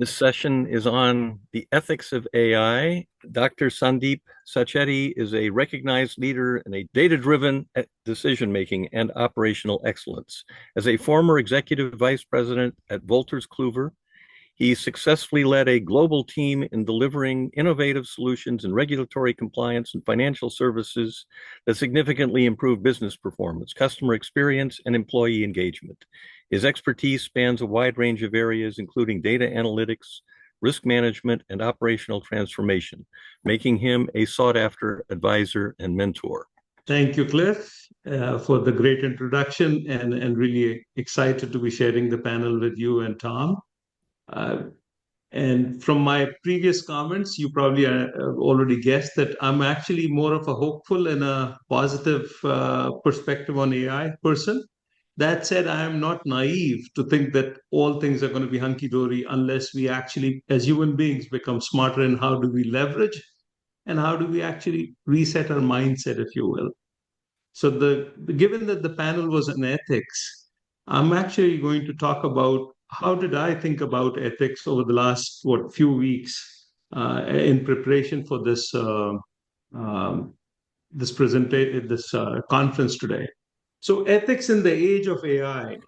This session is on the ethics of AI. Dr. Sandeep Sacheti is a recognized leader in a data-driven decision-making and operational excellence. As a former executive vice president at Wolters Kluwer, he successfully led a global team in delivering innovative solutions in regulatory compliance and financial services that significantly improve business performance, customer experience, and employee engagement. His expertise spans a wide range of areas, including data analytics, risk management, and operational transformation, making him a sought-after advisor and mentor. Thank you, Cliff, for the great introduction and really excited to be sharing the panel with you and Tom. And from my previous comments, you probably already guessed that I'm actually more of a hopeful and a positive perspective on AI person. That said, I am not naive to think that all things are going to be hunky-dory unless we actually, as human beings, become smarter in how do we leverage and how do we actually reset our mindset, if you will. So given that the panel was on ethics, I'm actually going to talk about how did I think about ethics over the last few weeks in preparation for this conference today. So ethics in the age of AI.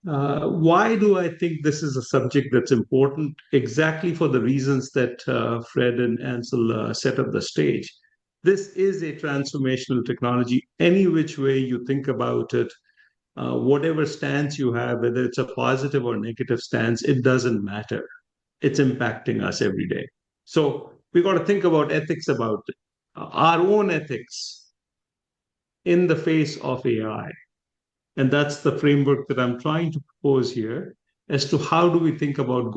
Why do I think this is a subject that's important? Exactly for the reasons that Fred and Ansel set up the stage. This is a transformational technology. Any which way you think about it, whatever stance you have, whether it's a positive or negative stance, it doesn't matter. It's impacting us every day. So we got to think about ethics about it. Our own ethics in the face of AI. And that's the framework that I'm trying to propose here as to how do we think about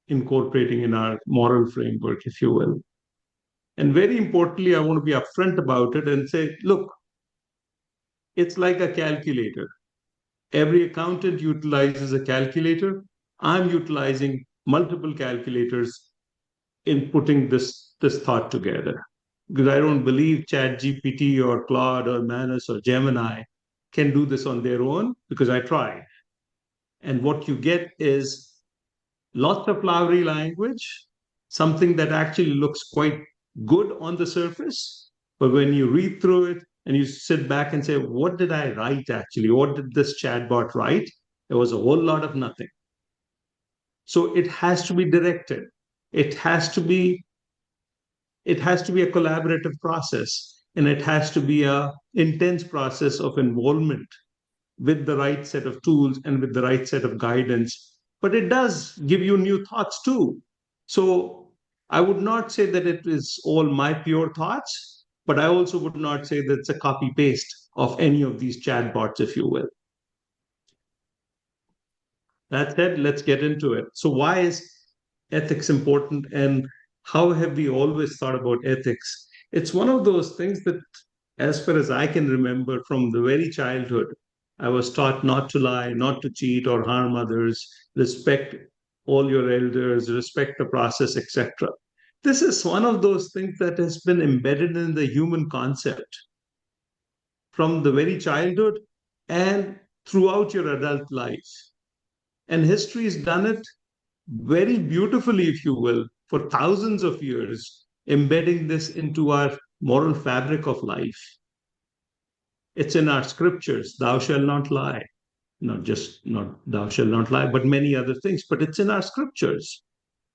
incorporating in our moral framework, if you will. And very importantly, I want to be upfront about it and say, look, it's like a calculator. Every accountant utilizes a calculator. I'm utilizing multiple calculators in putting this thought together. Because I don't believe ChatGPT or Claude or Manus or Gemini can do this on their own, because I tried. And what you get is lots of flowery language, something that actually looks quite good on the surface. But when you read through it and you sit back and say, what did I write actually? What did this chatbot write? There was a whole lot of nothing. So it has to be directed. It has to be a collaborative process, and it has to be a intense process of involvement with the right set of tools and with the right set of guidance. But it does give you new thoughts too. So I would not say that it is all my pure thoughts, but I also would not say that it's a copy paste of any of these chatbots, if you will. That said, let's get into it. So why is ethics important, and how have we always thought about ethics? It's one of those things that, as far as I can remember from the very childhood, I was taught not to lie, not to cheat or harm others, respect all your elders, respect the process, etc. This is one of those things that has been embedded in the human concept from the very childhood and throughout your adult life. And history has done it very beautifully, if you will, for thousands of years, embedding this into our moral fabric of life. It's in our scriptures, thou shalt not lie. Not thou shalt not lie, but many other things. But it's in our scriptures.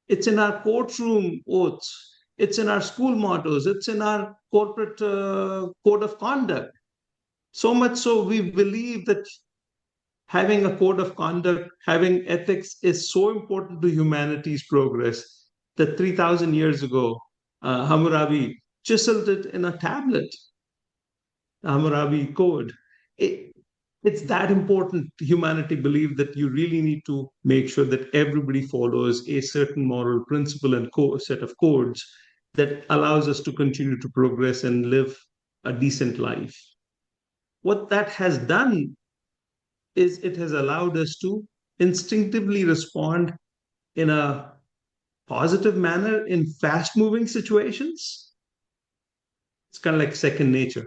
It's in our courtroom oaths. It's in our school mottos. It's in our corporate code of conduct. So much so we believe that having a code of conduct, having ethics is so important to humanity's progress that 3,000 years ago, Hammurabi chiseled it in a tablet, the Hammurabi code. It's that important. Humanity believed that you really need to make sure that everybody follows a certain moral principle and set of codes that allows us to continue to progress and live a decent life. What that has done is it has allowed us to instinctively respond in a positive manner in fast moving situations. It's kind of like second nature.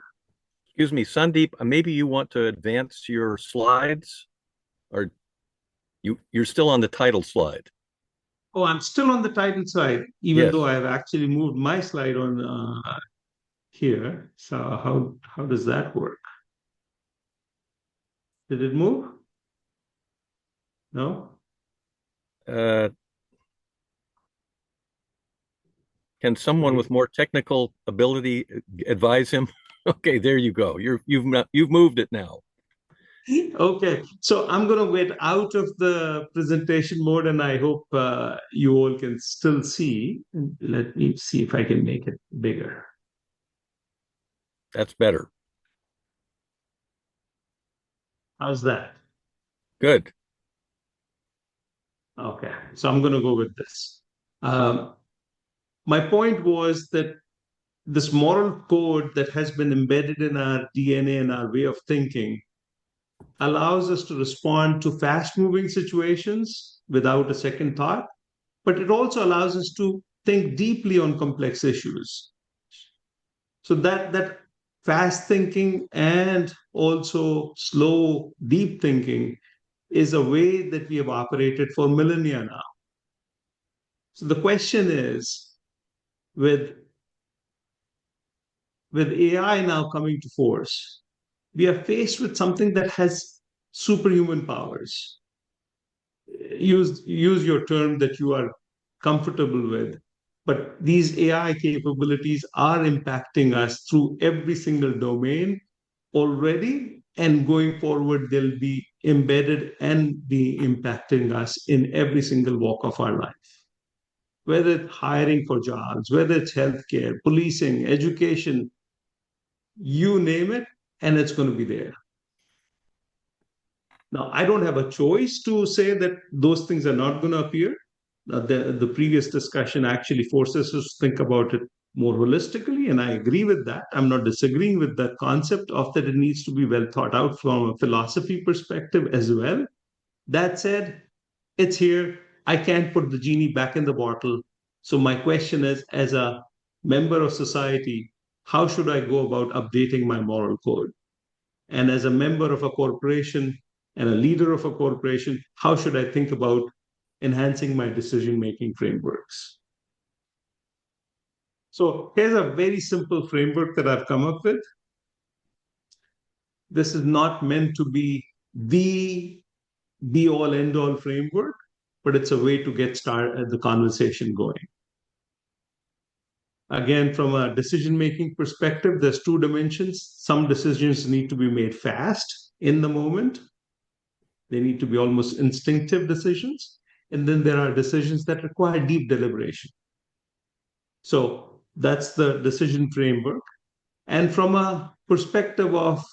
Excuse me, Sandeep, maybe you want to advance your slides, or you're still on the title slide. Oh, I'm still on the title side, even though Yes. I have actually moved my slide on here. So how does that work? Did it move? No? Uh, can someone with Wait. more technical ability advise him? Okay, there you go. You've moved it now. Okay, so I'm going to get out of the presentation mode, and I hope you all can still see. Let me see if I can make it bigger. That's better. How's that? Good. Okay, so I'm going to go with this. Um, my point was that this moral code that has been embedded in our DNA and our way of thinking allows us to respond to fast moving situations without a second thought, but it also allows us to think deeply on complex issues. So that fast thinking and also slow, deep thinking is a way that we have operated for millennia now. So the question is, with with AI now coming to force, we are faced with something that has superhuman powers. Use your term that you are comfortable with, but these AI capabilities are impacting us through every single domain already, and going forward they'll be embedded and be impacting us in every single walk of our life, whether it's hiring for jobs, whether it's healthcare, policing, education, you name it, and it's going to be there. Now, I don't have a choice to say that those things are not going to appear. The previous discussion actually forces us to think about it more holistically, and I agree with that. I'm not disagreeing with the concept of that it needs to be well thought out from a philosophy perspective as well. That said, it's here. I can't put the genie back in the bottle. So, my question is, as a member of society, how should I go about updating my moral code? And as a member of a corporation and a leader of a corporation, how should I think about enhancing my decision making frameworks? So here's a very simple framework that I've come up with. This is not meant to be the be all end all framework, but it's a way to get the conversation going. Again, from a decision making perspective, there's two dimensions. Some decisions need to be made fast in the moment. They need to be almost instinctive decisions. And then there are decisions that require deep deliberation. So that's the decision framework. And from a perspective of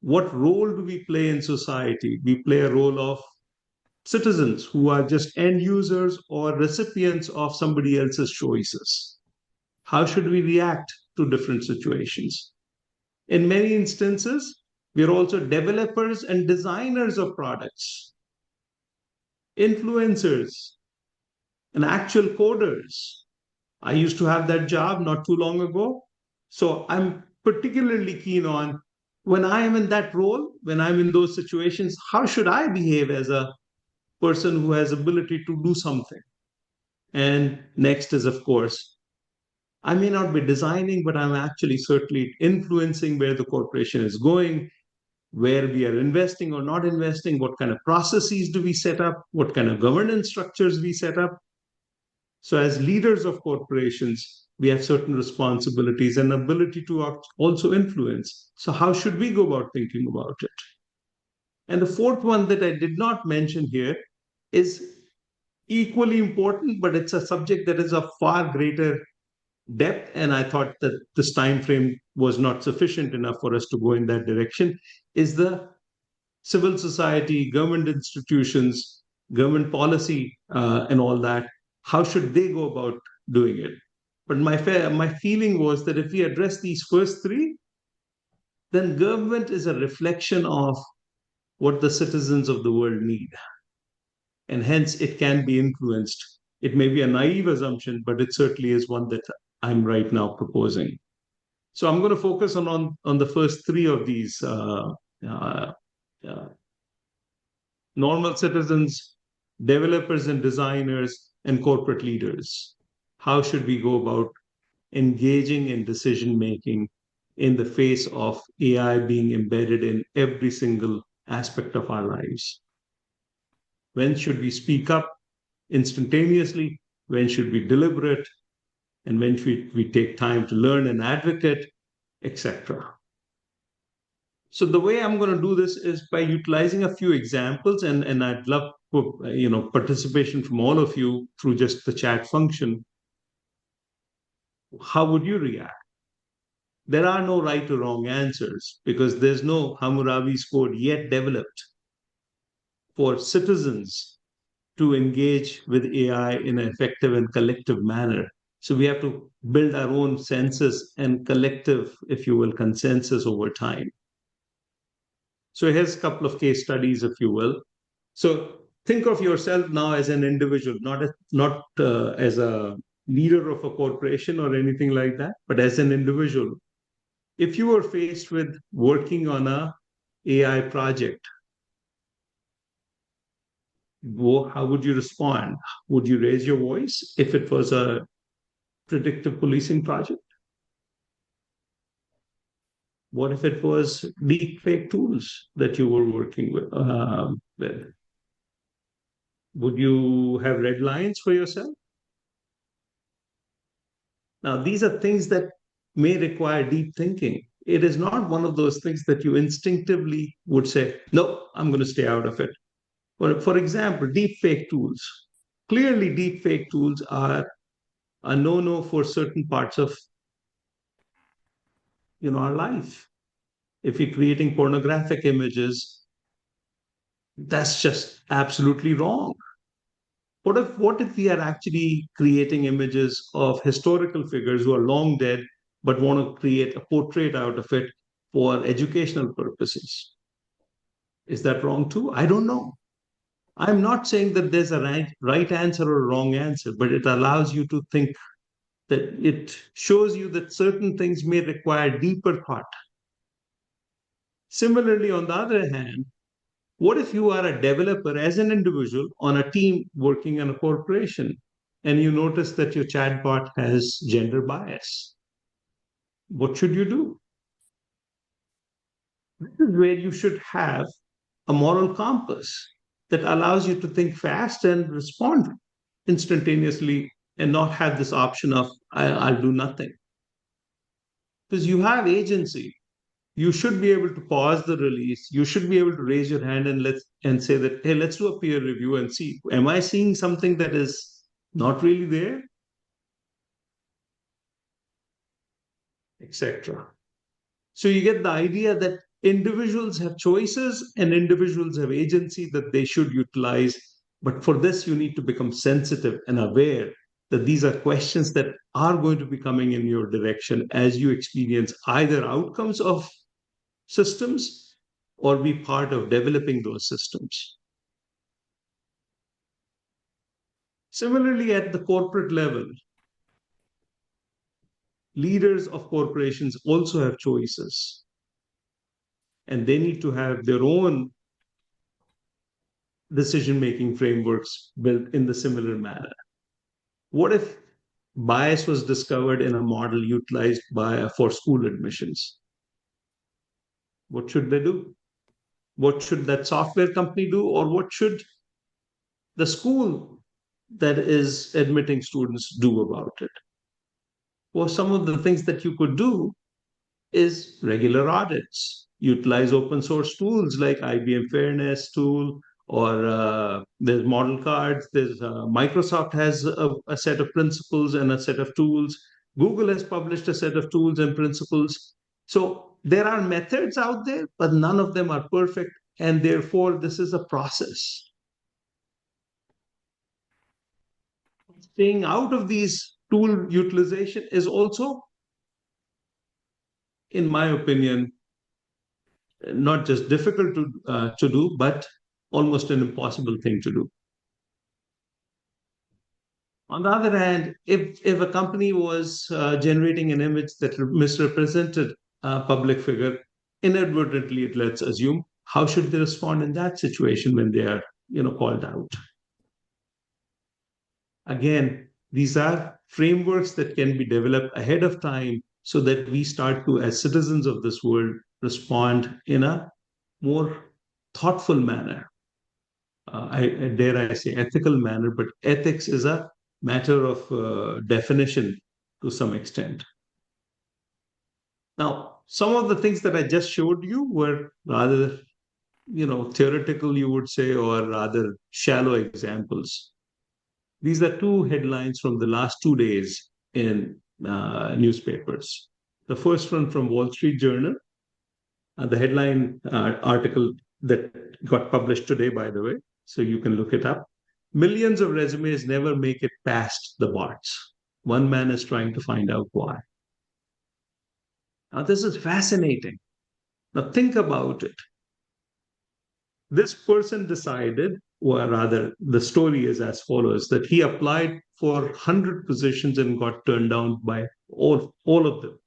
what role do we play in society? We play a role of citizens who are just end users or recipients of somebody else's choices. How should we react to different situations? In many instances, we are also developers and designers of products, influencers, and actual coders. I used to have that job not too long ago. So I'm particularly keen on when I am in that role, when I'm in those situations, how should I behave as a person who has ability to do something? And next is, of course, I may not be designing, but I'm actually certainly influencing where the corporation is going, where we are investing or not investing, what kind of processes do we set up, what kind of governance structures we set up. So, as leaders of corporations, we have certain responsibilities and ability to also influence. So, how should we go about thinking about it? And the fourth one that I did not mention here is equally important, but it's a subject that is of far greater depth. And I thought that this time frame was not sufficient enough for us to go in that direction. Is the civil society, government institutions, government policy, and all that, how should they go about doing it? But my feeling was that if we address these first three, then government is a reflection of what the citizens of the world need. And hence it can be influenced. It may be a naive assumption, but it certainly is one that I'm right now proposing. So I'm going to focus on the first three of these uh, uh, normal citizens, developers and designers, and corporate leaders? How should we go about engaging in decision making in the face of AI being embedded in every single aspect of our lives? When should we speak up instantaneously? When should we deliberate? And when should we take time to learn and advocate, etc.? So the way I'm going to do this is by utilizing a few examples, and I'd love participation from all of you through just the chat function. How would you react? There are no right or wrong answers because there's no Hammurabi's code yet developed for citizens to engage with AI in an effective and collective manner. So we have to build our own senses and collective, if you will, consensus over time. So here's a couple of case studies, if you will. So think of yourself now as an individual, not as a leader of a corporation or anything like that, but as an individual. If you were faced with working on a AI project, how would you respond? Would you raise your voice if it was a predictive policing project? What if it was deep fake tools that you were working with? Would you have red lines for yourself? Now, these are things that may require deep thinking. It is not one of those things that you instinctively would say, no, I'm going to stay out of it. For example, deep fake tools. Clearly, deep fake tools are a no-no for certain parts of our life. If you're creating pornographic images, that's just absolutely wrong. What if we are actually creating images of historical figures who are long dead but want to create a portrait out of it for educational purposes? Is that wrong too? I don't know. I'm not saying that there's a right answer or a wrong answer, but it allows you to think, that it shows you that certain things may require deeper thought. Similarly, on the other hand, what if you are a developer as an individual on a team working in a corporation and you notice that your chatbot has gender bias? What should you do? This is where you should have a moral compass that allows you to think fast and respond instantaneously and not have this option of, I'll do nothing. Because you have agency. You should be able to pause the release. You should be able to raise your hand and say that, hey, let's do a peer review and see, am I seeing something that is not really there, etc. So you get the idea that individuals have choices and individuals have agency that they should utilize. But for this, you need to become sensitive and aware that these are questions that are going to be coming in your direction as you experience either outcomes of systems or be part of developing those systems. Similarly, at the corporate level, leaders of corporations also have choices, and they need to have their own decision-making frameworks built in the similar manner. What if bias was discovered in a model utilized for school admissions? What should they do? What should that software company do, or what should the school that is admitting students do about it? Well, some of the things that you could do is regular audits, utilize open source tools like IBM Fairness tool, or there's model cards. There's Microsoft has a set of principles and a set of tools. Google has published a set of tools and principles. So there are methods out there, but none of them are perfect. And therefore, this is a process. Staying out of these tool utilization is also, in my opinion, not just difficult to do, but almost an impossible thing to do. On the other hand, if a company was generating an image that misrepresented a public figure, inadvertently, let's assume, how should they respond in that situation when they are, called out? Again, these are frameworks that can be developed ahead of time so that we start to, as citizens of this world, respond in a more thoughtful manner. Dare I say ethical manner, but ethics is a matter of definition to some extent. Now, some of the things that I just showed you were rather, theoretical, you would say, or rather shallow examples. These are two headlines from the last 2 days in newspapers. The first one from Wall Street Journal, the headline article that got published today, by the way, so you can look it up. Millions of resumes never make it past the bots. One man is trying to find out why. Now, this is fascinating. Now, think about it. This person decided, or rather, the story is as follows, that he applied for 100 positions and got turned down by all of them,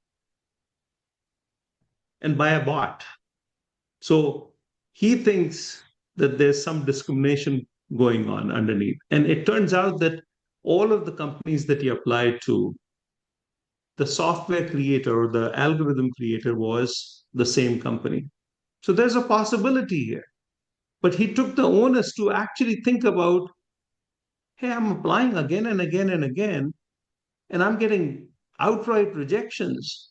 and by a bot. So he thinks that there's some discrimination going on underneath. And it turns out that all of the companies that he applied to, the software creator or the algorithm creator was the same company. So there's a possibility here. But he took the onus to actually think about, hey, I'm applying again and again and again, and I'm getting outright rejections.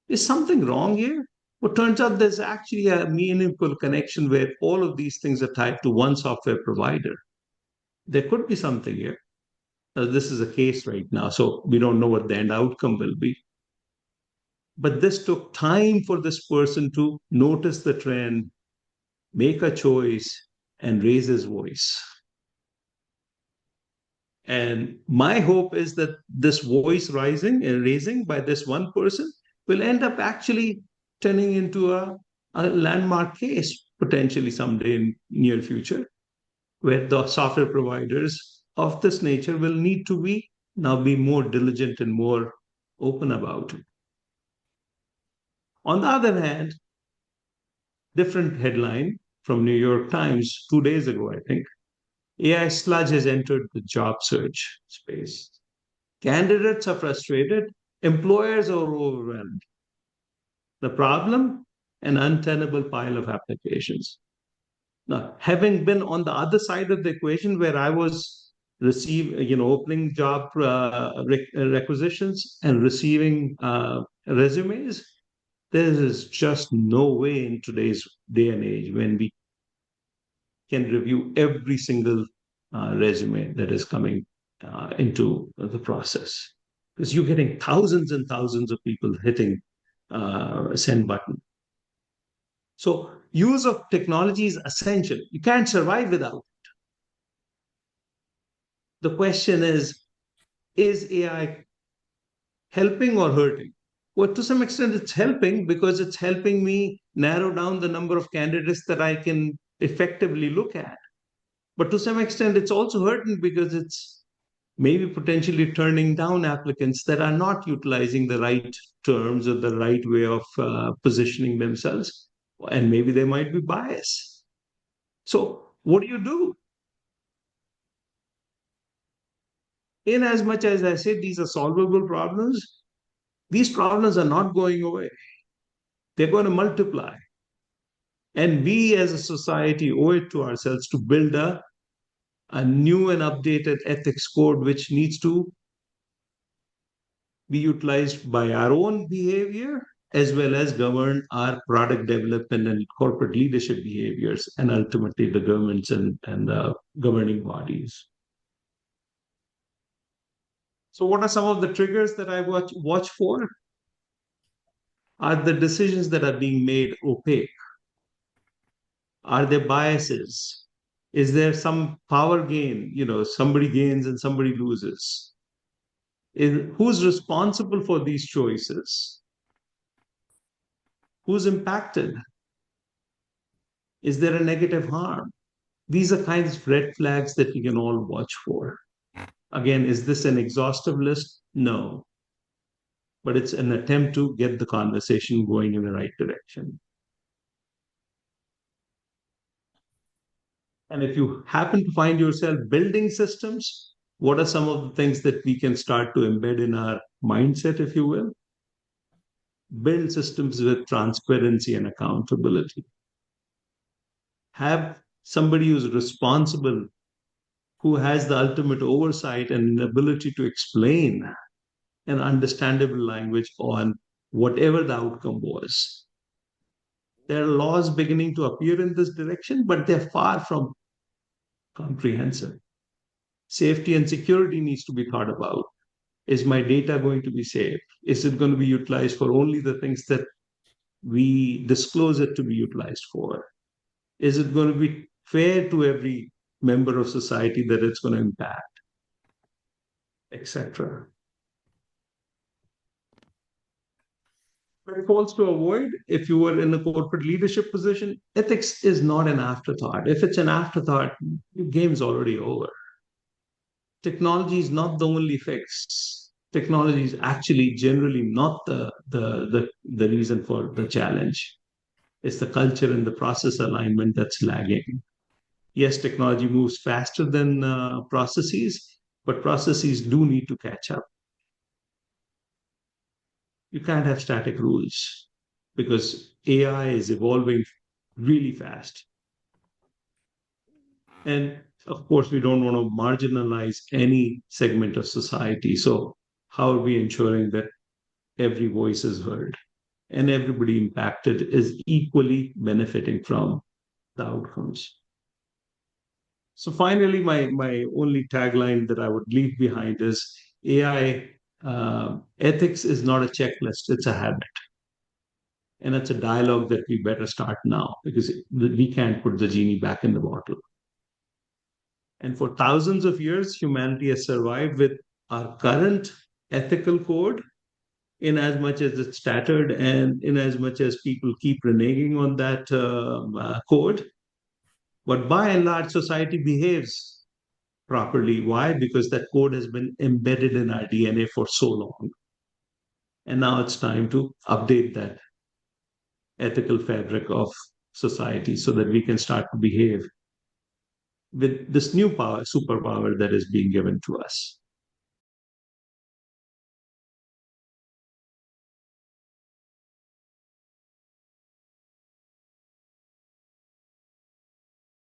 Is something wrong here? Well, turns out there's actually a meaningful connection where all of these things are tied to one software provider. There could be something here. This is a case right now, so we don't know what the end outcome will be. But this took time for this person to notice the trend, make a choice, and raise his voice. And my hope is that this voice rising and raising by this one person will end up actually turning into a landmark case potentially someday in near future, where the software providers of this nature will need to be more diligent and more open about it. On the other hand, different headline from New York Times 2 days ago, I think, AI sludge has entered the job search space. Candidates are frustrated, employers are overwhelmed. The problem? An untenable pile of applications. Now, having been on the other side of the equation where I was opening job requisitions and receiving resumes, there is just no way in today's day and age when we can review every single resume that is coming into the process. Because you're getting thousands and thousands of people hitting send button. So use of technology is essential. You can't survive without it. The question is AI helping or hurting? Well, to some extent, it's helping because it's helping me narrow down the number of candidates that I can effectively look at. But to some extent, it's also hurting because it's maybe potentially turning down applicants that are not utilizing the right terms or the right way of positioning themselves. And maybe they might be biased. So, what do you do? In as much as I say these are solvable problems, these problems are not going away. They're going to multiply. And we as a society owe it to ourselves to build a new and updated ethics code which needs to be utilized by our own behavior as well as govern our product development and corporate leadership behaviors, and ultimately the governments and the governing bodies. So, what are some of the triggers that I watch for? Are the decisions that are being made opaque? Are there biases? Is there some power gain? Somebody gains and somebody loses. Who's responsible for these choices? Who's impacted? Is there a negative harm? These are kinds of red flags that we can all watch for. Again, is this an exhaustive list? No. But it's an attempt to get the conversation going in the right direction. And if you happen to find yourself building systems What are some of the things that we can start to embed in our mindset, if you will? Build systems with transparency and accountability. Have somebody who's responsible, who has the ultimate oversight and ability to explain an understandable language on whatever the outcome was. There are laws beginning to appear in this direction, but they're far from comprehensive. Safety and security needs to be thought about. Is my data going to be safe? Is it going to be utilized for only the things that we disclose it to be utilized for? Is it going to be fair to every member of society that it's going to impact, etc.? Pitfalls to avoid if you were in a corporate leadership position, ethics is not an afterthought. If it's an afterthought, your game's already over. Technology is not the only fix. Technology is actually generally not the reason for the challenge. It's the culture and the process alignment that's lagging. Yes, technology moves faster than processes, but processes do need to catch up. You can't have static rules because AI is evolving really fast. And of course, we don't want to marginalize any segment of society. So, how are we ensuring that every voice is heard and everybody impacted is equally benefiting from the outcomes? So, finally, my only tagline that I would leave behind is AI ethics is not a checklist, it's a habit. And it's a dialogue that we better start now because we can't put the genie back in the bottle. And for thousands of years, humanity has survived with our current ethical code in as much as it's tattered and in as much as people keep reneging on that code. But by and large, society behaves properly. Why? Because that code has been embedded in our DNA for so long. And now it's time to update that ethical fabric of society so that we can start to behave with this new power, superpower that is being given to us.